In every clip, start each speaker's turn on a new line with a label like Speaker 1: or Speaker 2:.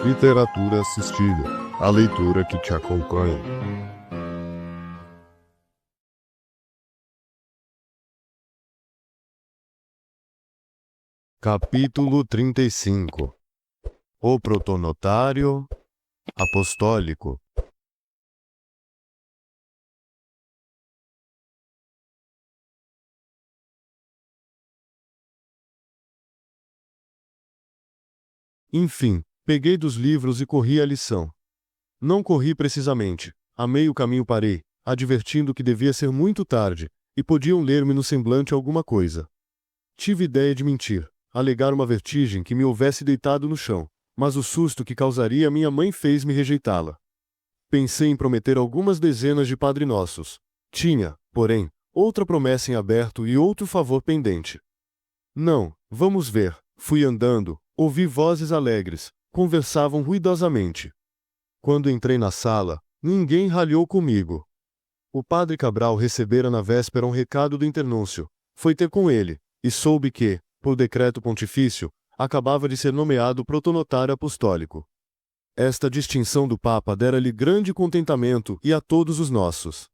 Speaker 1: Literatura assistida, a leitura que te acompanha. Capítulo 35. O protonotário apostólico. Enfim, peguei dos livros e corri a lição. Não corri precisamente. A meio caminho parei, advertindo que devia ser muito tarde, e podiam ler-me no semblante alguma coisa. Tive ideia de mentir, alegar uma vertigem que me houvesse deitado no chão, mas o susto que causaria a minha mãe fez-me rejeitá-la. Pensei em prometer algumas dezenas de Padre Nossos. Tinha, porém, outra promessa em aberto e outro favor pendente. Não, vamos ver. Fui andando, ouvi vozes alegres, conversavam ruidosamente. Quando entrei na sala, ninguém ralhou comigo. O padre Cabral recebera na véspera um recado do internúncio. Foi ter com ele, e soube que, por decreto pontifício, acabava de ser nomeado protonotário apostólico. Esta distinção do Papa dera-lhe grande contentamento e a todos os nossos.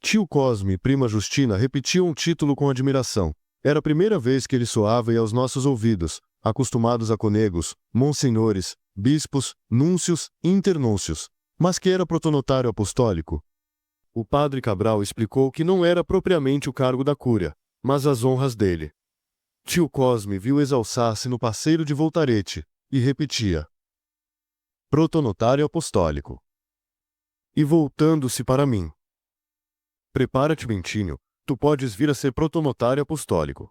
Speaker 1: Tio Cosme e prima Justina repetiam o título com admiração. Era a primeira vez que ele soava e aos nossos ouvidos, acostumados a conegos, monsenhores, bispos, núncios e internúncios. Mas que era protonotário apostólico? O padre Cabral explicou que não era propriamente o cargo da cúria, mas as honras dele. Tio Cosme viu exalçar-se no parceiro de Voltarete, e repetia: protonotário apostólico. E voltando-se para mim: prepara-te, Bentinho, tu podes vir a ser protonotário apostólico.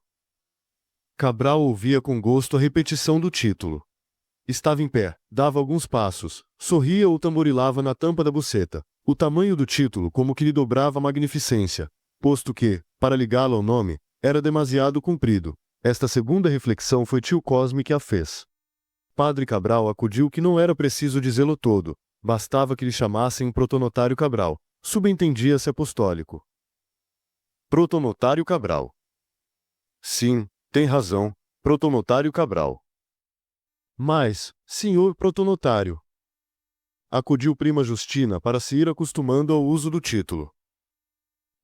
Speaker 1: Cabral ouvia com gosto a repetição do título. Estava em pé, dava alguns passos, sorria ou tamborilava na tampa da buceta. O tamanho do título como que lhe dobrava a magnificência, posto que, para ligá-lo ao nome, era demasiado comprido. Esta segunda reflexão foi tio Cosme que a fez. Padre Cabral acudiu que não era preciso dizê-lo todo, bastava que lhe chamassem protonotário Cabral, subentendia-se apostólico. Protonotário Cabral. Sim, tem razão, protonotário Cabral. Mas, senhor protonotário, acudiu prima Justina para se ir acostumando ao uso do título.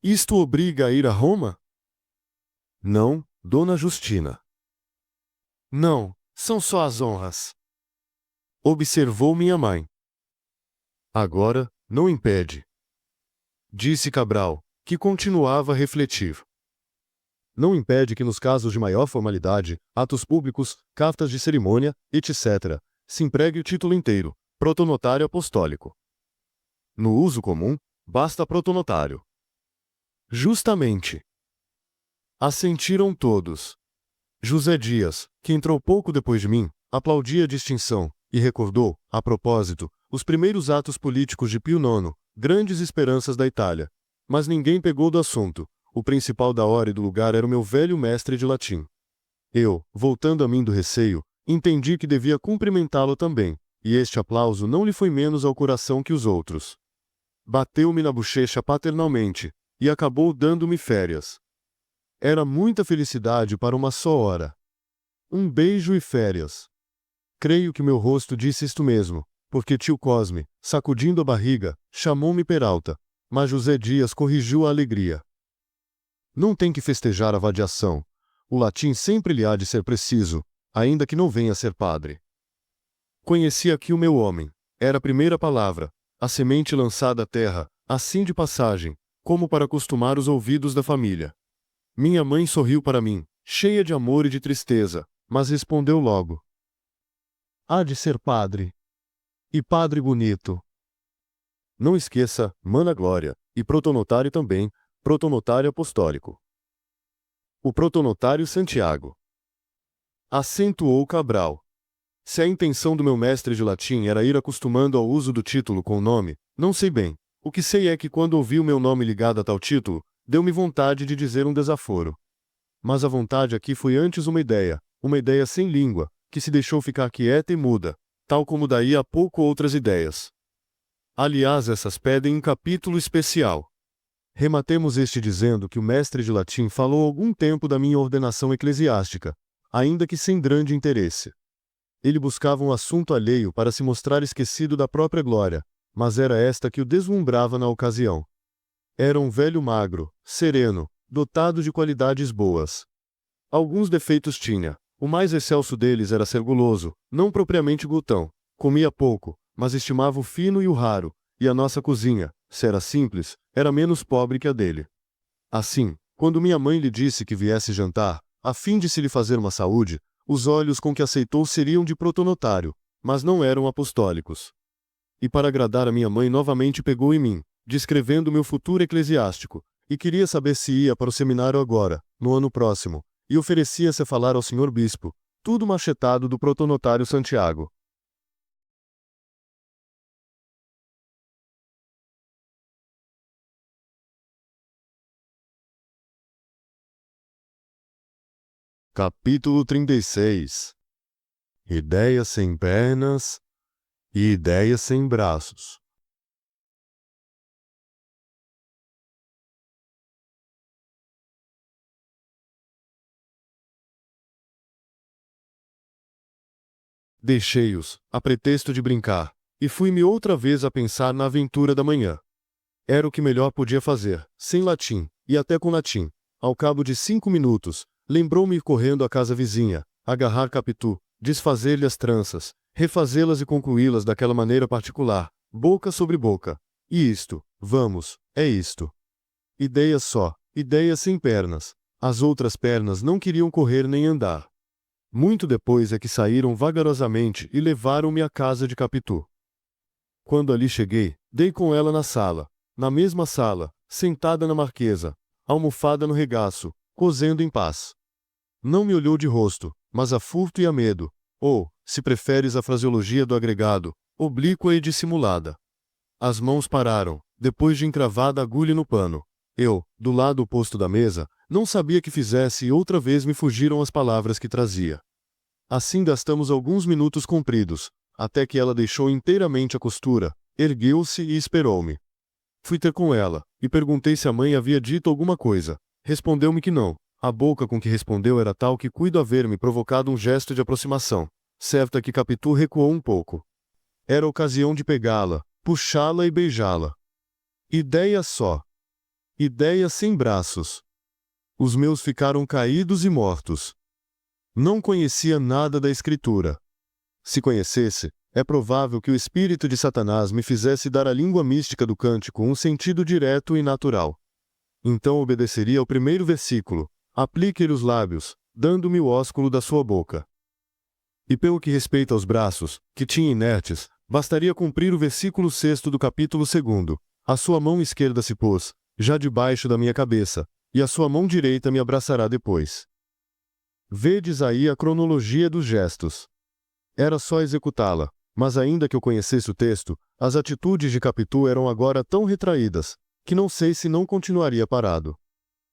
Speaker 1: Isto obriga a ir a Roma? Não, dona Justina. Não, são só as honras. Observou minha mãe. Agora, não impede. Disse Cabral, que continuava a refletir. Não impede que nos casos de maior formalidade, atos públicos, cartas de cerimônia, etc., se empregue o título inteiro, protonotário apostólico. No uso comum, basta protonotário. Justamente. Assentiram todos. José Dias, que entrou pouco depois de mim, aplaudia a distinção, e recordou, a propósito, os primeiros atos políticos de Pio IX, grandes esperanças da Itália. Mas ninguém pegou do assunto. O principal da hora e do lugar era o meu velho mestre de latim. Eu, voltando a mim do receio, entendi que devia cumprimentá-lo também, e este aplauso não lhe foi menos ao coração que os outros. Bateu-me na bochecha paternalmente, e acabou dando-me férias. Era muita felicidade para uma só hora. Um beijo e férias. Creio que meu rosto disse isto mesmo, porque tio Cosme, sacudindo a barriga, chamou-me Peralta, mas José Dias corrigiu a alegria. Não tem que festejar a vadiação. O latim sempre lhe há de ser preciso, ainda que não venha a ser padre. Conheci aqui o meu homem. Era a primeira palavra, a semente lançada à terra, assim de passagem, como para acostumar os ouvidos da família. Minha mãe sorriu para mim, cheia de amor e de tristeza, mas respondeu logo: há de ser padre. E padre bonito. Não esqueça, mana Glória, e protonotário também, protonotário apostólico. O protonotário Santiago. Acentuou Cabral. Se a intenção do meu mestre de latim era ir acostumando ao uso do título com o nome, não sei bem. O que sei é que quando ouvi o meu nome ligado a tal título, deu-me vontade de dizer um desaforo. Mas a vontade aqui foi antes uma ideia sem língua, que se deixou ficar quieta e muda, tal como daí a pouco outras ideias. Aliás, essas pedem um capítulo especial. Rematemos este dizendo que o mestre de latim falou algum tempo da minha ordenação eclesiástica, ainda que sem grande interesse. Ele buscava um assunto alheio para se mostrar esquecido da própria glória, mas era esta que o deslumbrava na ocasião. Era um velho magro, sereno, dotado de qualidades boas. Alguns defeitos tinha. O mais excelso deles era ser guloso, não propriamente glutão. Comia pouco, mas estimava o fino e o raro, e a nossa cozinha, se era simples, era menos pobre que a dele. Assim, quando minha mãe lhe disse que viesse jantar, a fim de se lhe fazer uma saúde, os olhos com que aceitou seriam de protonotário, mas não eram apostólicos. E para agradar a minha mãe novamente pegou em mim, descrevendo meu futuro eclesiástico, e queria saber se ia para o seminário agora, no ano próximo, e oferecia-se a falar ao senhor bispo, tudo machetado do protonotário Santiago. Capítulo 36. Ideias sem pernas e ideias sem braços. Deixei-os, a pretexto de brincar, e fui-me outra vez a pensar na aventura da manhã. Era o que melhor podia fazer, sem latim, e até com latim. Ao cabo de 5 minutos, lembrou-me ir correndo à casa vizinha, agarrar Capitu, desfazer-lhe as tranças, refazê-las e concluí-las daquela maneira particular, boca sobre boca. E isto, vamos, é isto. Ideias só, ideias sem pernas. As outras pernas não queriam correr nem andar. Muito depois é que saíram vagarosamente e levaram-me à casa de Capitu. Quando ali cheguei, dei com ela na sala. Na mesma sala, sentada na marquesa, almofada no regaço, cozendo em paz. Não me olhou de rosto, mas a furto e a medo, ou, se preferes a fraseologia do agregado, oblíqua e dissimulada. As mãos pararam, depois de encravada a agulha no pano. Eu, do lado oposto da mesa, não sabia que fizesse e outra vez me fugiram as palavras que trazia. Assim gastamos alguns minutos compridos, até que ela deixou inteiramente a costura, ergueu-se e esperou-me. Fui ter com ela, e perguntei se a mãe havia dito alguma coisa. Respondeu-me que não. A boca com que respondeu era tal que cuido haver-me provocado um gesto de aproximação. Certo é que Capitu recuou um pouco. Era ocasião de pegá-la, puxá-la e beijá-la. Ideia só. Ideia sem braços. Os meus ficaram caídos e mortos. Não conhecia nada da escritura. Se conhecesse, é provável que o espírito de Satanás me fizesse dar à língua mística do cântico um sentido direto e natural. Então obedeceria ao primeiro versículo: aplique-lhe os lábios, dando-me o ósculo da sua boca. E pelo que respeita aos braços, que tinha inertes, bastaria cumprir o versículo 6º do capítulo 2º. A sua mão esquerda se pôs, já debaixo da minha cabeça, e a sua mão direita me abraçará depois. Vedes aí a cronologia dos gestos. Era só executá-la, mas ainda que eu conhecesse o texto, as atitudes de Capitu eram agora tão retraídas, que não sei se não continuaria parado.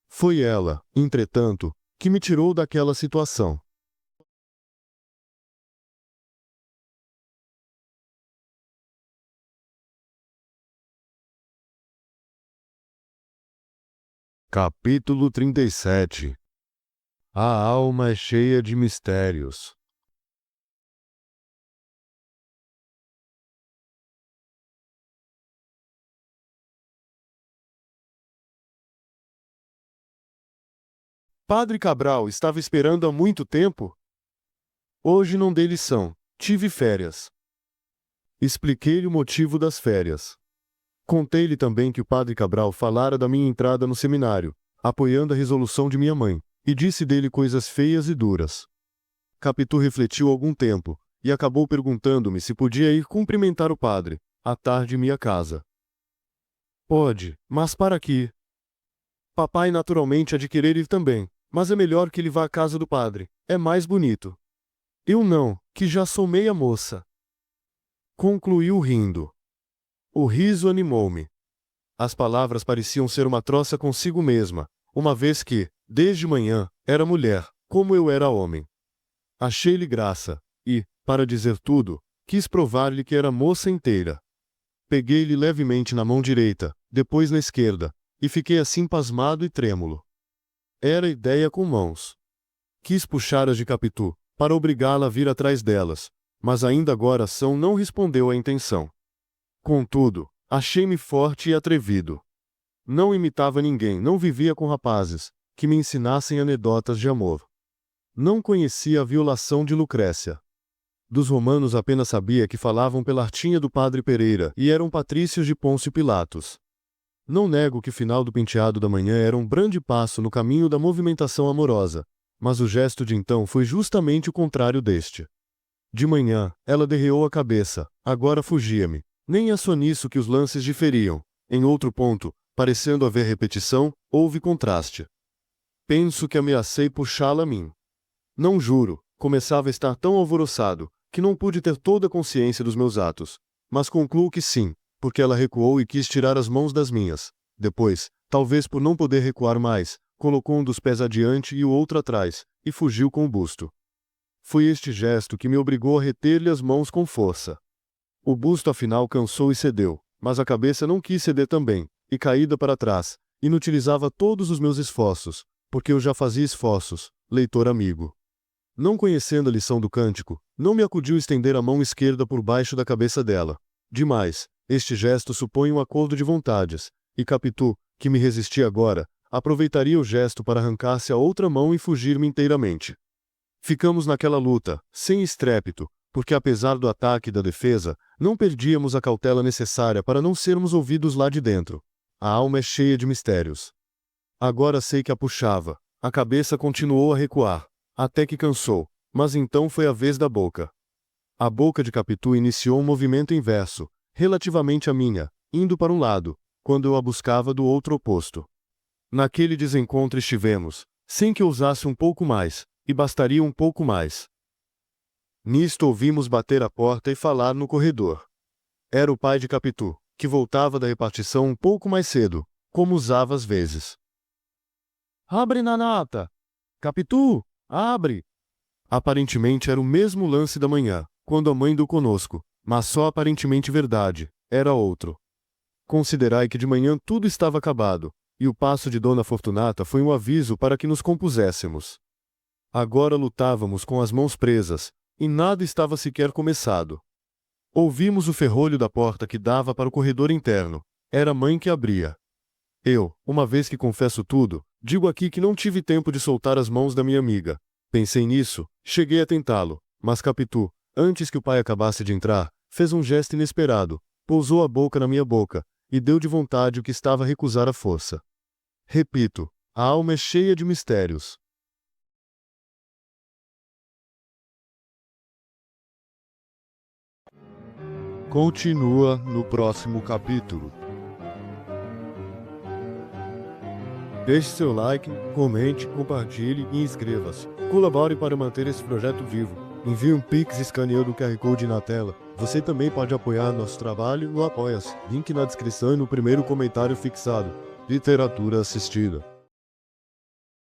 Speaker 1: Foi ela, entretanto, que me tirou daquela situação. Capítulo 37. A alma é cheia de mistérios. Padre Cabral estava esperando há muito tempo? Hoje não dei lição, tive férias. Expliquei-lhe o motivo das férias. Contei-lhe também que o Padre Cabral falara da minha entrada no seminário, apoiando a resolução de minha mãe, e disse dele coisas feias e duras. Capitu refletiu algum tempo, e acabou perguntando-me se podia ir cumprimentar o padre, à tarde em minha casa. Pode, mas para quê? Papai naturalmente há de querer ir também, mas é melhor que ele vá à casa do padre, é mais bonito. Eu não, que já sou meia moça. Concluiu rindo. O riso animou-me. As palavras pareciam ser uma troça consigo mesma, uma vez que, desde manhã, era mulher, como eu era homem. Achei-lhe graça, e, para dizer tudo, quis provar-lhe que era moça inteira. Peguei-lhe levemente na mão direita, depois na esquerda, e fiquei assim pasmado e trêmulo. Era ideia com mãos. Quis puxar as de Capitu, para obrigá-la a vir atrás delas, Mas ainda agora ação não respondeu à intenção. Contudo, achei-me forte e atrevido. Não imitava ninguém, não vivia com rapazes que me ensinassem anedotas de amor. Não conhecia a violação de Lucrécia. Dos romanos apenas sabia que falavam pela artinha do padre Pereira e eram patrícios de Pôncio Pilatos. Não nego que o final do penteado da manhã era um grande passo no caminho da movimentação amorosa, mas o gesto de então foi justamente o contrário deste. De manhã, ela derreou a cabeça, agora fugia-me. Nem é só nisso que os lances diferiam. Em outro ponto, parecendo haver repetição, houve contraste. Penso que ameacei puxá-la a mim. Não juro, começava a estar tão alvoroçado, que não pude ter toda a consciência dos meus atos. Mas concluo que sim, porque ela recuou e quis tirar as mãos das minhas. Depois, talvez por não poder recuar mais, colocou um dos pés adiante e o outro atrás, e fugiu com o busto. Foi este gesto que me obrigou a reter-lhe as mãos com força. O busto afinal cansou e cedeu, mas a cabeça não quis ceder também, e caída para trás, inutilizava todos os meus esforços, porque eu já fazia esforços, leitor amigo. Não conhecendo a lição do cântico, não me acudiu estender a mão esquerda por baixo da cabeça dela. Demais, este gesto supõe um acordo de vontades, e Capitu, que me resistia agora, aproveitaria o gesto para arrancar-se a outra mão e fugir-me inteiramente. Ficamos naquela luta, sem estrépito, porque apesar do ataque e da defesa, não perdíamos a cautela necessária para não sermos ouvidos lá de dentro. A alma é cheia de mistérios. Agora sei que a puxava. A cabeça continuou a recuar, até que cansou, mas então foi a vez da boca. A boca de Capitu iniciou um movimento inverso, relativamente à minha, indo para um lado, quando eu a buscava do outro oposto. Naquele desencontro estivemos, sem que ousasse um pouco mais, e bastaria um pouco mais. Nisto ouvimos bater a porta e falar no corredor. Era o pai de Capitu, que voltava da repartição um pouco mais cedo, como usava às vezes. "Abre, Nanata! Capitu, abre!" Aparentemente era o mesmo lance da manhã, quando a mãe deu conosco, mas só aparentemente verdade, era outro. Considerai que de manhã tudo estava acabado, e o passo de Dona Fortunata foi um aviso para que nos compuséssemos. Agora lutávamos com as mãos presas, e nada estava sequer começado. Ouvimos o ferrolho da porta que dava para o corredor interno. Era a mãe que abria. Eu, uma vez que confesso tudo, digo aqui que não tive tempo de soltar as mãos da minha amiga. Pensei nisso, cheguei a tentá-lo, mas Capitu, antes que o pai acabasse de entrar, fez um gesto inesperado, pousou a boca na minha boca, e deu de vontade o que estava a recusar à força. Repito, a alma é cheia de mistérios. Continua no próximo capítulo. Deixe seu like, comente, compartilhe e inscreva-se. Colabore para manter esse projeto vivo. Envie um Pix escaneando o QR Code na tela. Você também pode apoiar nosso trabalho no Apoia-se. Link na descrição e no primeiro comentário fixado. Literatura assistida.